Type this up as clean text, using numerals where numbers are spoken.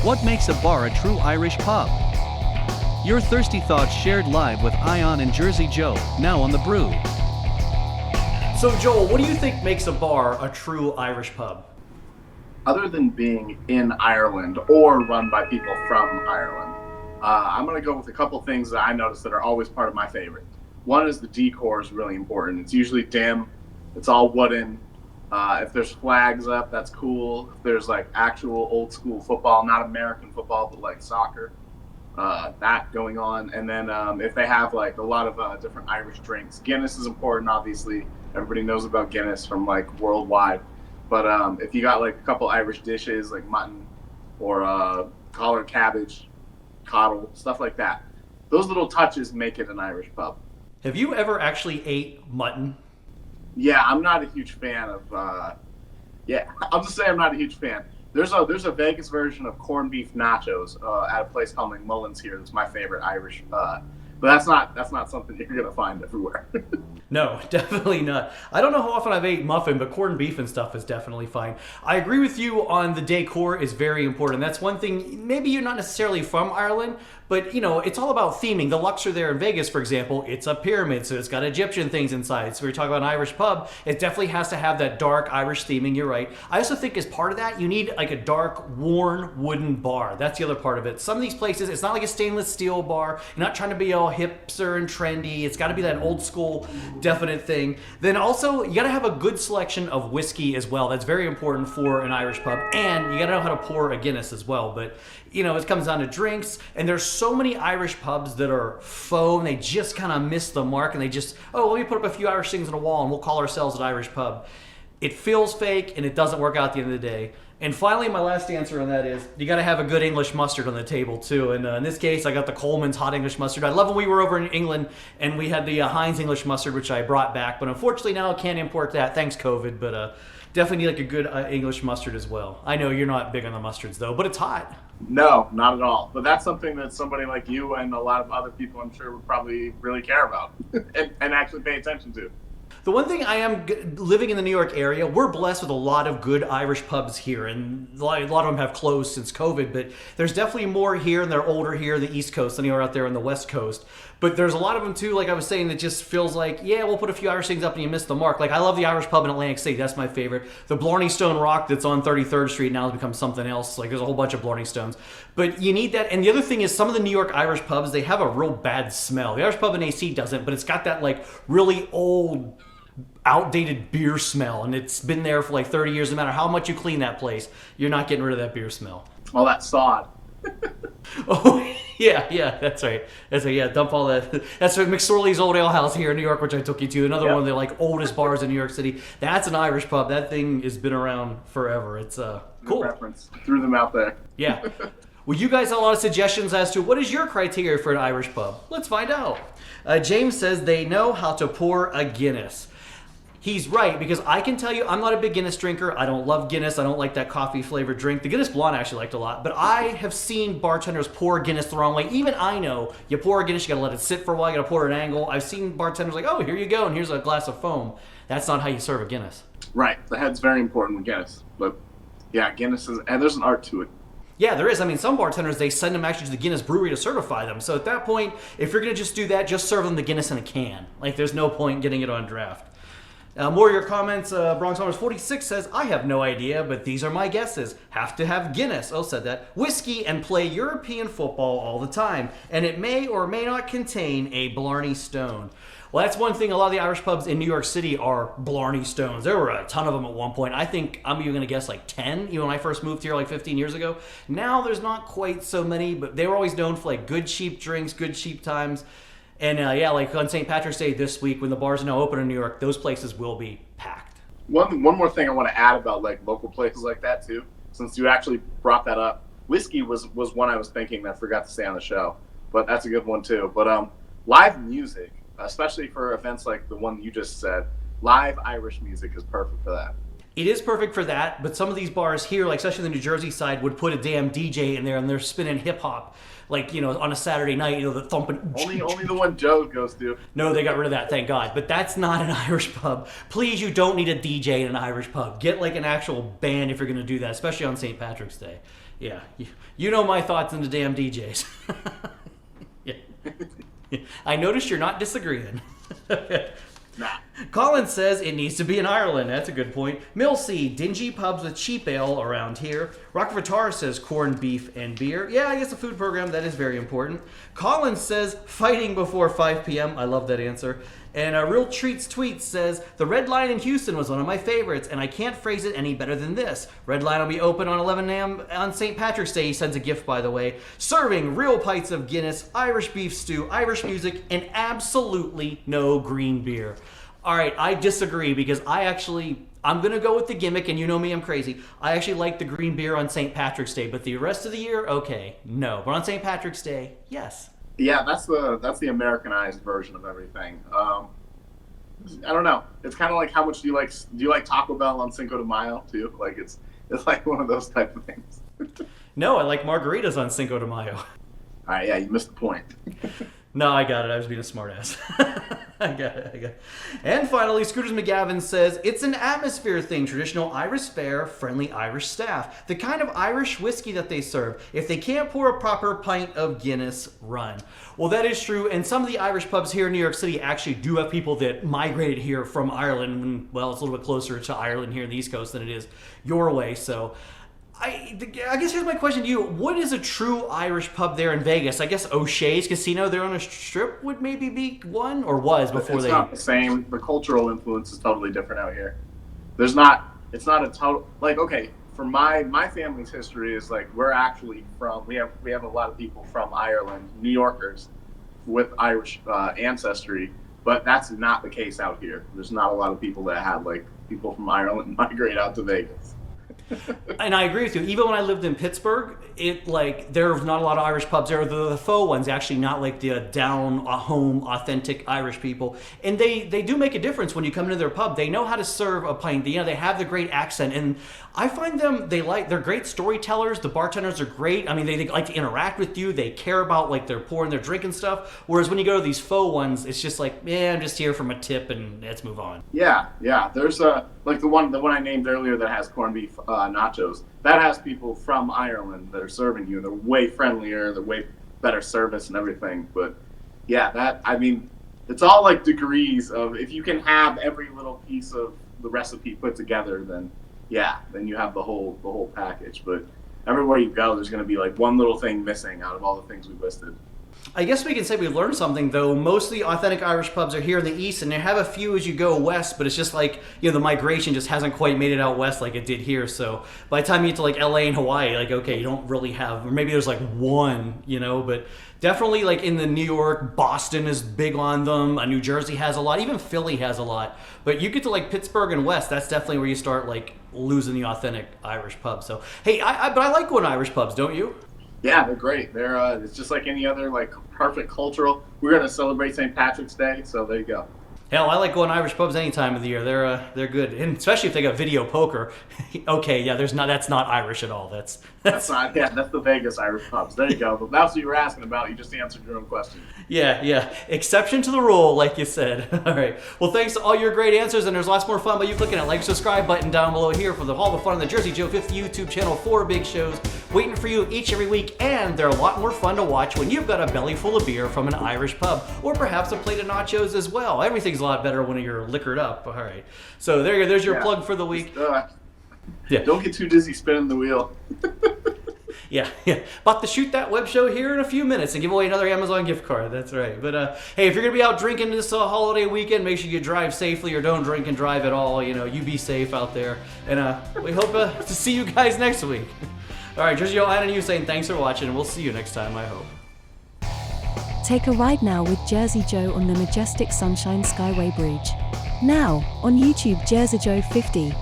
What makes a bar a true Irish pub? Your thirsty thoughts shared live with Ion and Jersey Joe, now on the Brew. So Joel, what do you think makes a bar a true Irish pub? Other than being in Ireland or run by people from Ireland, I'm going to go with a couple things that I noticed that are always part of my favorite. One is the decor is really important. It's usually dim. It's all wooden. If there's flags up, that's cool. If there's like actual old school football, not American football, but like soccer, that going on. And then if they have like a lot of different Irish drinks, Guinness is important, obviously. Everybody knows about Guinness from like worldwide. But if you got like a couple Irish dishes like mutton or collard cabbage, coddle, stuff like that, those little touches make it an Irish pub. Have you ever actually ate mutton? Yeah, I'm not a huge fan of. I'll just say I'm not a huge fan. There's a Vegas version of corned beef nachos at a place called McMullen's here. That's my favorite Irish. But that's not something you're gonna find everywhere. No, definitely not. I don't know how often I've ate muffin, but corned beef and stuff is definitely fine. I agree with you on the decor is very important. That's one thing, maybe you're not necessarily from Ireland, but it's all about theming. The Luxor there in Vegas, for example, it's a pyramid, so it's got Egyptian things inside. So we're talking about an Irish pub, it definitely has to have that dark Irish theming, you're right. I also think as part of that, you need like a dark, worn wooden bar. That's the other part of it. Some of these places, it's not like a stainless steel bar. You're not trying to be all hipster and trendy. It's got to be that old school, definite thing. Then also, you got to have a good selection of whiskey as well. That's very important for an Irish pub. And you got to know how to pour a Guinness as well. But, it comes down to drinks. And there's so many Irish pubs that are faux and they just kind of miss the mark. And they just, let me put up a few Irish things on a wall and we'll call ourselves an Irish pub. It feels fake and it doesn't work out at the end of the day. And finally, my last answer on that is you got to have a good English mustard on the table too. And in this case, I got the Coleman's hot English mustard. I love when we were over in England and we had the Heinz English mustard, which I brought back. But unfortunately now I can't import that. Thanks, COVID. But definitely need like a good English mustard as well. I know you're not big on the mustards though, but it's hot. No, not at all. But that's something that somebody like you and a lot of other people I'm sure would probably really care about and actually pay attention to. The one thing I am living in the New York area, we're blessed with a lot of good Irish pubs here, and a lot of them have closed since COVID, but there's definitely more here, and they're older here, the East Coast, than they are out there on the West Coast. But there's a lot of them too, like I was saying, that just feels like, we'll put a few Irish things up and you miss the mark. Like I love the Irish pub in Atlantic City, that's my favorite. The Blarney Stone Rock that's on 33rd Street now has become something else. Like there's a whole bunch of Blarney Stones. But you need that, and the other thing is some of the New York Irish pubs, they have a real bad smell. The Irish pub in AC doesn't, but it's got that like really old, outdated beer smell, and it's been there for like 30 years. No matter how much you clean that place, you're not getting rid of that beer smell. All that sod. Oh yeah, that's right. Dump all that. That's McSorley's Old Ale House here in New York, which I took you to. Another one of the like oldest bars in New York City. That's an Irish pub. That thing has been around forever. It's cool. Good reference. Threw them out there. Yeah. Well, you guys have a lot of suggestions as to what is your criteria for an Irish pub. Let's find out. James says they know how to pour a Guinness. He's right, because I can tell you I'm not a big Guinness drinker. I don't love Guinness. I don't like that coffee-flavored drink. The Guinness Blonde I actually liked a lot. But I have seen bartenders pour Guinness the wrong way. Even I know you pour a Guinness, you got to let it sit for a while. You got to pour it at an angle. I've seen bartenders like, here you go, and here's a glass of foam. That's not how you serve a Guinness. Right. The head's very important with Guinness. But, yeah, Guinness is... And there's an art to it. Yeah, there is. I mean, some bartenders, they send them actually to the Guinness brewery to certify them. So at that point, if you're going to just do that, just serve them the Guinness in a can. Like, there's no point in getting it on draft. More of your comments. Bronx Farmers 46 says, I have no idea, but these are my guesses. Have to have Guinness. Oh, said that. Whiskey and play European football all the time. And it may or may not contain a Blarney Stone. Well, that's one thing. A lot of the Irish pubs in New York City are Blarney Stones. There were a ton of them at one point. I think I'm even going to guess like 10, even when I first moved here like 15 years ago. Now there's not quite so many, but they were always known for like good, cheap drinks, good, cheap times. And like on St. Patrick's Day this week, when the bars are now open in New York, those places will be packed. One more thing I want to add about like local places like that too, since you actually brought that up. Whiskey was one I was thinking that I forgot to say on the show, but that's a good one too. But live music, especially for events like the one you just said, live Irish music is perfect for that. It is perfect for that, but some of these bars here, like especially the New Jersey side, would put a damn DJ in there and they're spinning hip hop, like on a Saturday night, the thumping. Only the one Joe goes to. No, they got rid of that, thank God. But that's not an Irish pub. Please, you don't need a DJ in an Irish pub. Get like an actual band if you're going to do that, especially on St. Patrick's Day. Yeah, you know my thoughts on the damn DJs. Yeah. I noticed you're not disagreeing. Nah. Colin says it needs to be in Ireland. That's a good point. Millsea, dingy pubs with cheap ale around here. Rock Vitar says corned beef and beer. Yeah, I guess the food program, that is very important. Colin says fighting before 5 p.m. I love that answer. And Real Treats Tweets says, the Red Line in Houston was one of my favorites, and I can't phrase it any better than this. Red Line will be open on 11 a.m. on St. Patrick's Day. He sends a gift, by the way. Serving real pints of Guinness, Irish beef stew, Irish music, and absolutely no green beer. All right, I disagree because I'm going to go with the gimmick, and you know me, I'm crazy. I actually like the green beer on St. Patrick's Day, but the rest of the year, okay, no. But on St. Patrick's Day, yes. Yeah, that's the Americanized version of everything. I don't know. It's kind of like how much do you like Taco Bell on Cinco de Mayo too? Like it's like one of those type of things. No, I like margaritas on Cinco de Mayo. All right, yeah, you missed the point. No, I got it. I was being a smartass. I got it. And finally, Scooters McGavin says, it's an atmosphere thing. Traditional Irish fare, friendly Irish staff. The kind of Irish whiskey that they serve. If they can't pour a proper pint of Guinness, run. Well, that is true. And some of the Irish pubs here in New York City actually do have people that migrated here from Ireland. When, well, it's a little bit closer to Ireland here in the East Coast than it is your way. So I guess here's my question to you. What is a true Irish pub there in Vegas? I guess O'Shea's Casino there on a strip would maybe be one, or was before it's not the same. The cultural influence is totally different out here. It's not a total, like, okay, for my family's history is like, we're actually from, we have a lot of people from Ireland, New Yorkers with Irish ancestry, but that's not the case out here. There's not a lot of people that had like people from Ireland migrate out to Vegas. And I agree with you. Even when I lived in Pittsburgh, there's not a lot of Irish pubs there. The faux ones, actually, not like the down-home, authentic Irish people. And they do make a difference when you come into their pub. They know how to serve a pint. They have the great accent. And I find they're great storytellers. The bartenders are great. I mean, they like to interact with you. They care about like their pouring their drink and stuff. Whereas when you go to these faux ones, it's just like, I'm just here from a tip and let's move on. Yeah. There's like the one I named earlier that has corned beef nachos. That has people from Ireland that are serving you. They're way friendlier. They're way better service and everything. But yeah, it's all like degrees of, if you can have every little piece of the recipe put together, then you have the whole package. But everywhere you go, there's going to be like one little thing missing out of all the things we listed. I guess we can say we learned something, though. Most of the authentic Irish pubs are here in the East, and they have a few as you go west, but it's just like, the migration just hasn't quite made it out west like it did here. So by the time you get to like LA and Hawaii, like, okay, you don't really have, or maybe there's like one, but definitely like in the New York, Boston is big on them. New Jersey has a lot, even Philly has a lot. But you get to like Pittsburgh and west, that's definitely where you start like losing the authentic Irish pub. So, hey, but I like going to Irish pubs, don't you? Yeah, they're great. They're it's just like any other like perfect cultural. We're gonna celebrate St. Patrick's Day, so there you go. Hell, I like going to Irish pubs any time of the year. They're good, and especially if they got video poker. Okay, yeah, that's not Irish at all. That's not. Yeah, that's the Vegas Irish pubs. There you go. But that's what you were asking about. You just answered your own question. Yeah. Exception to the rule, like you said. All right. Well, thanks to all your great answers, and there's lots more fun by you clicking that like, subscribe button down below here for the Hall of Fun on the Jersey Joe 50 YouTube channel. 4 big shows waiting for you each every week, and they're a lot more fun to watch when you've got a belly full of beer from an Irish pub, or perhaps a plate of nachos as well. Everything's a lot better when you're liquored up. All right. So there you go. There's your plug for the week. Don't get too dizzy spinning the wheel. Yeah. About to shoot that web show here in a few minutes and give away another Amazon gift card. That's right. But hey, if you're gonna be out drinking this holiday weekend, make sure you drive safely, or don't drink and drive at all. You be safe out there. And we hope to see you guys next week. All right, Jersey Joe, Anna, and you saying thanks for watching, and we'll see you next time, I hope. Take a ride now with Jersey Joe on the majestic Sunshine Skyway Bridge. Now, on YouTube, Jersey Joe 50.